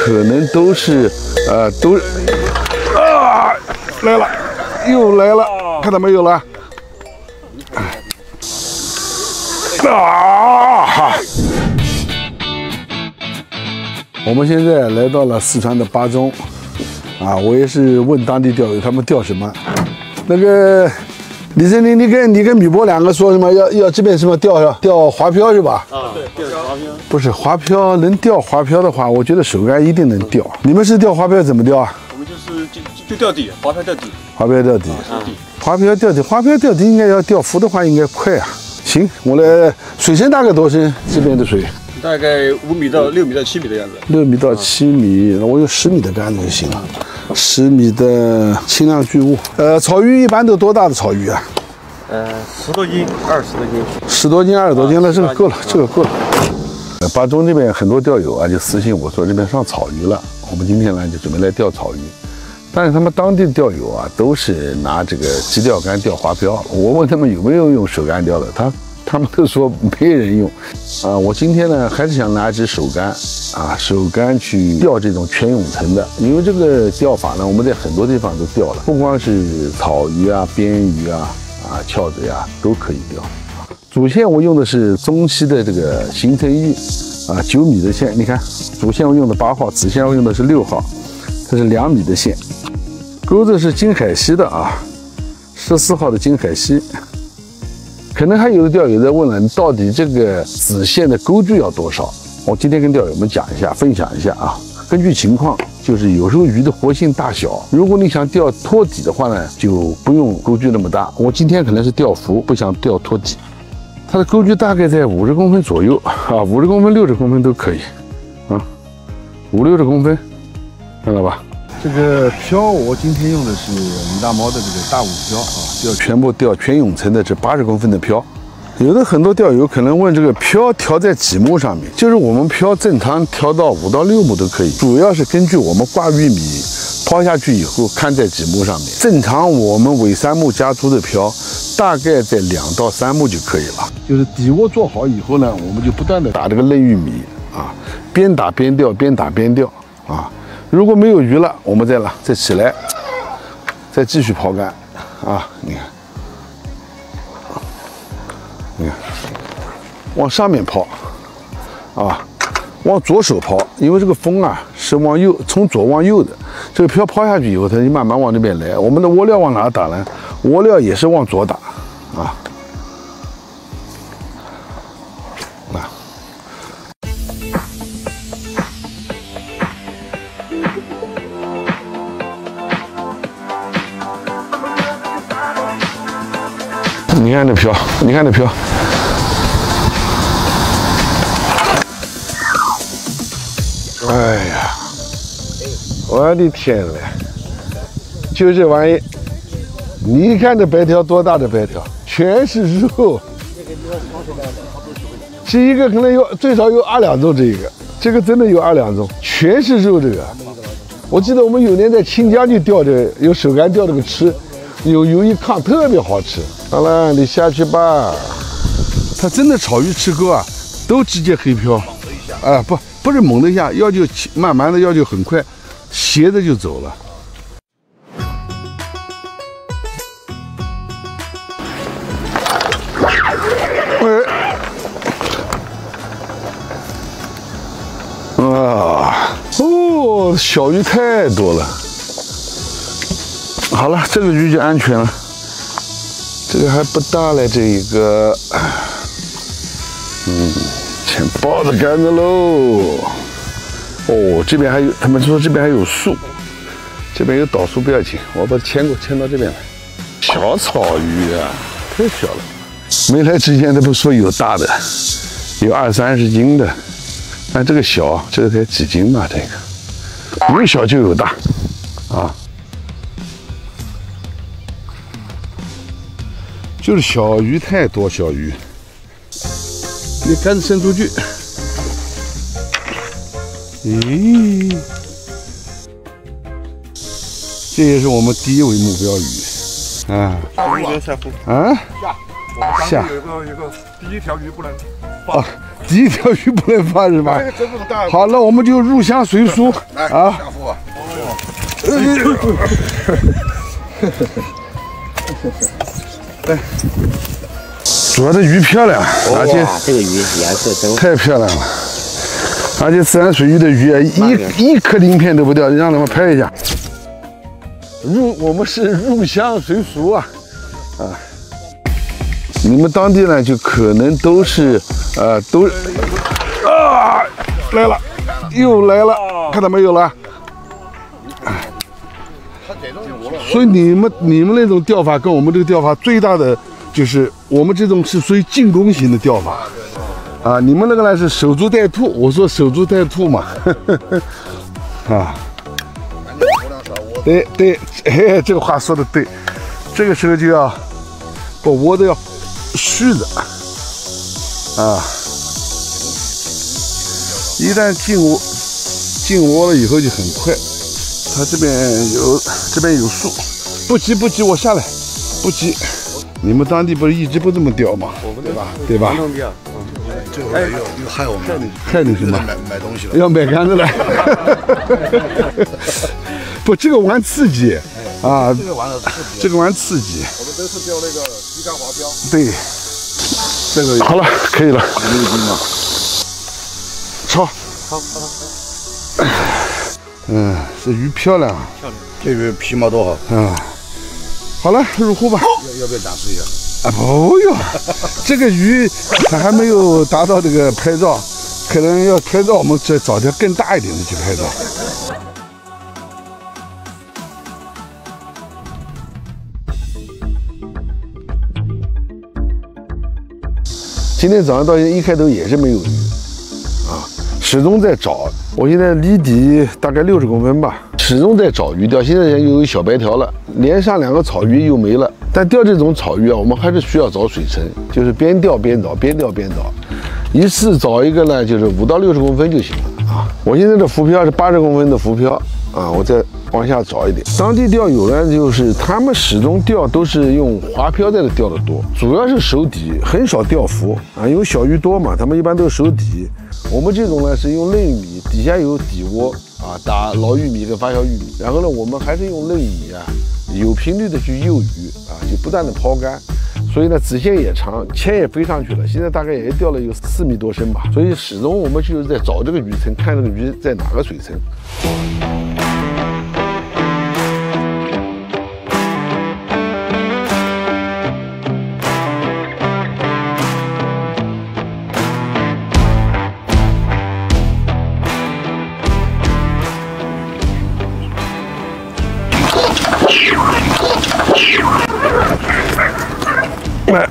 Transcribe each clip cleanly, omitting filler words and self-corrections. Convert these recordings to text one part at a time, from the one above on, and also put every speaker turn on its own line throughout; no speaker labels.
可能都是来了，又来了，看到没有了？我们现在来到了四川的巴中，我也是问当地钓友他们钓什么。那个李森林，你跟米波两个说什么？要这边什么钓华漂是吧？
对，钓华漂。
不是华漂，能钓华漂的话，我觉得手竿一定能钓。你们是钓华漂怎么钓啊？
我们就钓底，华漂钓底。
华漂钓底，华漂钓底，华漂钓底应该要钓浮的话应该快啊。行，我来，水深大概多深？这边的水？
大概5米到6米到7米的样子。
6米到7米，我用10米的竿子就行了。10米的轻量巨物。草鱼一般都多大的草鱼啊
？10多斤、20多斤。
10多斤、20多斤，那这个够了，这个够了。巴中这边很多钓友就私信我说这边上草鱼了，我们今天呢就准备来钓草鱼。但是他们当地的钓友都是拿这个机钓竿钓华漂。我问他们有没有用手竿钓的，他们都说没人用。我今天呢还是想拿一支手竿手竿去钓这种全泳层的，因为这个钓法呢我们在很多地方都钓了，不光是草鱼边鱼翘子都可以钓。主线我用的是中西的这个行程域9米的线，你看主线我用的8号，子线我用的是6号，这是2米的线。钩子是金海溪的14号的金海溪。可能还有的钓友在问了，你到底这个子线的钩距要多少？我今天跟钓友们讲一下，分享一下根据情况，就是有时候鱼的活性大小，如果你想钓托底的话呢，就不用钩距那么大。我今天可能是钓浮，不想钓托底。它的钩距大概在50公分左右50公分、60公分都可以50-60公分，看到吧？这个漂我今天用的是李大毛的这个大5漂全部钓全泳层的这80公分的漂。有的很多钓友可能问这个漂调在几目上面，就是我们漂正常调到5到6目都可以，主要是根据我们挂玉米抛下去以后看在几目上面。正常我们尾3目加粗的漂大概在2到3目就可以了。就是底窝做好以后呢，我们就不断的打这个嫩玉米边打边钓，边打边钓如果没有鱼了，我们再起来，再继续抛竿你看，往上面抛往左手抛，因为这个风是往右，从左往右的。这个漂抛下去以后，它就慢慢往这边来。我们的窝料往哪打呢？窝料也是往左打你看这漂，你看这漂，哎呀，我的天嘞！就这玩意，你看这白条多大的白条，全是肉。这一个可能最少有2两重，这个真的有2两重，全是肉。这个，我记得我们有年在清江就钓用手竿钓这个吃。有一炕特别好吃。好了，你下去吧。它真的草鱼吃钩都直接黑漂不是猛的一下，要就慢慢的，要就很快，斜着就走了。小鱼太多了。好了，这个鱼就安全了。这个还不大嘞，这一个，全抱着杆子喽。这边还有，他们说这边还有树，这边有倒树不要紧，我把它牵到这边来。小草鱼太小了。没来之前他不说有大的，有20-30斤的，但这个小，这个才几斤嘛，这个有小就有大就是小鱼太多，小鱼，你杆子伸出去，咦，这也是我们第1位目标鱼
下浮
下，
有个第1条鱼不能
第一条鱼不能放是吧？好，那我们就入乡随俗啊。来，主要的鱼漂亮，而且
这个鱼颜色真
太漂亮了，而且自然水域的鱼啊，一颗鳞片都不掉，让他们拍一下。我们是入乡随俗啊，你们当地呢就可能都是来了，又来了，看到没有了？所以你们那种钓法跟我们这个钓法最大的就是我们这种是属于进攻型的钓法啊，你们那个呢是守株待兔，我说守株待兔嘛，啊，对，哎，这个话说的对，这个时候就要把窝子要续着啊，一旦进窝了以后就很快。它这边有树，不急，我下来，不急。你们当地不是一直不这么钓吗？对吧？
这会儿又害我们，
害你什么？
买东西了，
要买杆子了。不，这个玩刺激啊，这个玩刺激。
我们这次钓那个鱼竿滑标。
对，这个好了，可以了。6斤嘛。抄。这鱼漂亮，
这鱼皮毛多好。
好了，入户吧。
要不要展示一下？
不用，这个鱼它还没有达到这个拍照，可能要拍照，我们再找条更大一点的去拍照。今天早上到现在一开头也是没有鱼啊，始终在找。我现在离底大概60公分吧，始终在找鱼钓。现在又有小白条了，连上2个草鱼又没了。但钓这种草鱼啊，我们还是需要找水层，就是边钓边找，边钓边找。一次找一个呢，就是5到60公分就行了啊。我现在的浮漂是80公分的浮漂啊，我再往下找一点。当地钓友呢，就是他们始终钓都是用滑漂在这钓的多，主要是手底，很少钓浮啊，因为小鱼多嘛，他们一般都是手底。我们这种呢是用嫩玉米，底下有底窝啊，打老玉米跟发酵玉米，然后呢我们还是用嫩米啊，有频率的去诱鱼啊，就不断的抛竿，所以呢子线也长，铅也飞上去了，现在大概也钓了有4米多深吧，所以始终我们就是在找这个鱼层，看这个鱼在哪个水层。来，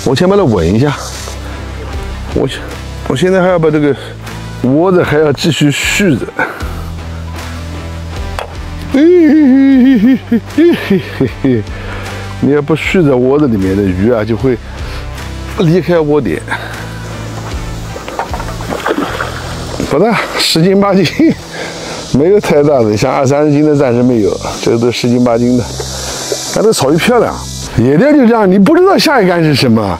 我先把它稳一下。我现在还要把这个窝子还要继续续着。你要不续在窝子里面的鱼啊，就会离开窝点。不大，10斤8斤，没有太大的，像20、30斤的暂时没有，这个都10斤8斤的。但这草鱼漂亮，野钓就这样，你不知道下一杆是什么，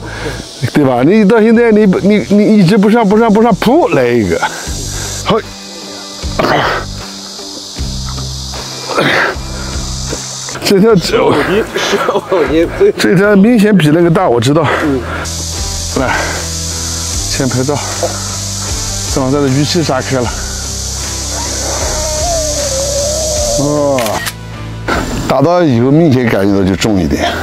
对吧？你到现在你一直不上，噗来一个，好，这条明显比那个大，我知道。来，先拍照。正好这个鱼鳍炸开了，哦，打到以后明显感觉到就重一点。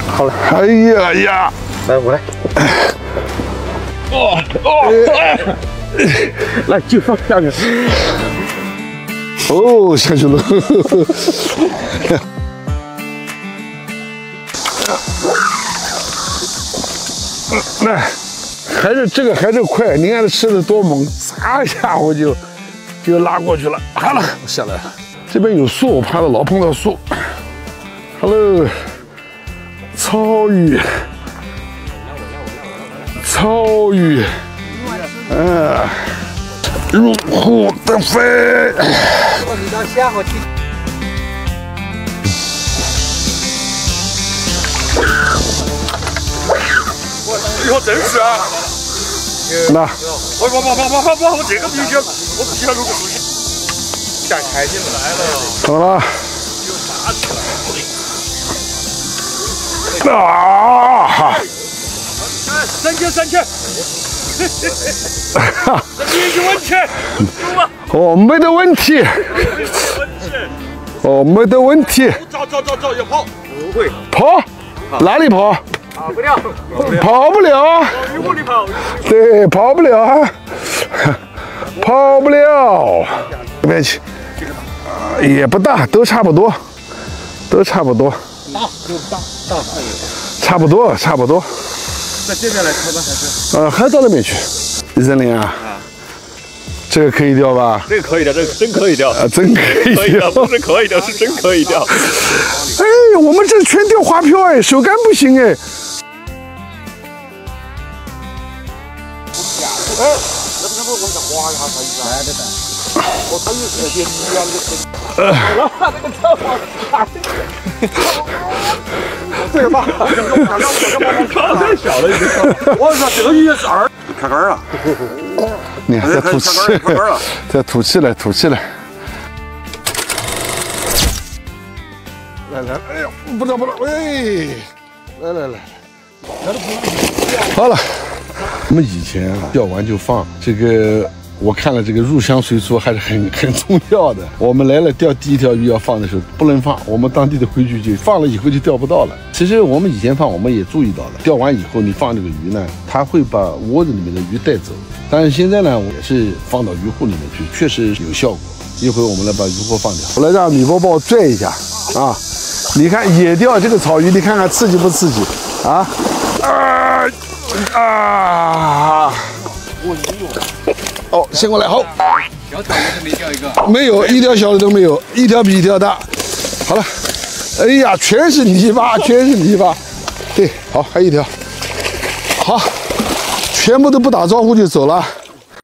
好了，
哎呀，
来我来，来就放下面。
哦，下去了。来。还是快，你看它吃的多猛，撒一下我就拉过去了。好了，我下来了。这边有树，我怕它老碰到树。Hello， 草鱼，草鱼，入虎的飞。
你到下回去。
以后真是啊！
那，
我这个必须要，我必须要录个视频。干开心来了。
好了。啊！
三千，三千，没问题，
哦，没得问题，哦，没得问题。
走，要跑，不会
跑，哪里跑？
跑不了，
跑不了。
雨后里跑。
对，跑不了，跑不了。这边去，也不大，都差不多，都差不多。
大，
差不多，差不多。
在这边来开吧，还是？
还到那边去。李森林啊，这个可以钓吧？
这个可以的，这个真可以钓。
真可以钓，
不是可以钓，是真可以钓。
哎，我们这全钓花漂哎，手竿不行哎。
这个吧，太小了已经。我操，这个鱼是2开竿了。
你看，在吐气，在吐气了，吐气了。来，哎呦，不着，哎，来，好了。我们以前啊，钓完就放这个。我看了这个入乡随俗还是很重要的。我们来了钓第一条鱼要放的时候不能放，我们当地的规矩就放了以后就钓不到了。其实我们以前放我们也注意到了，钓完以后你放这个鱼呢，它会把窝子里面的鱼带走。但是现在呢，我也是放到鱼库里面去，确实有效果。一会儿我们来把鱼货放掉，我来让米波帮我拽一下啊！你看野钓这个草鱼，你看看刺激不刺激啊？哦，先过来，好。
小草鱼都没钓一个，
没有一条小的都没有，一条比一条大。好了，哎呀，全是泥巴，全是泥巴。对，好，还有一条。好，全部都不打招呼就走了。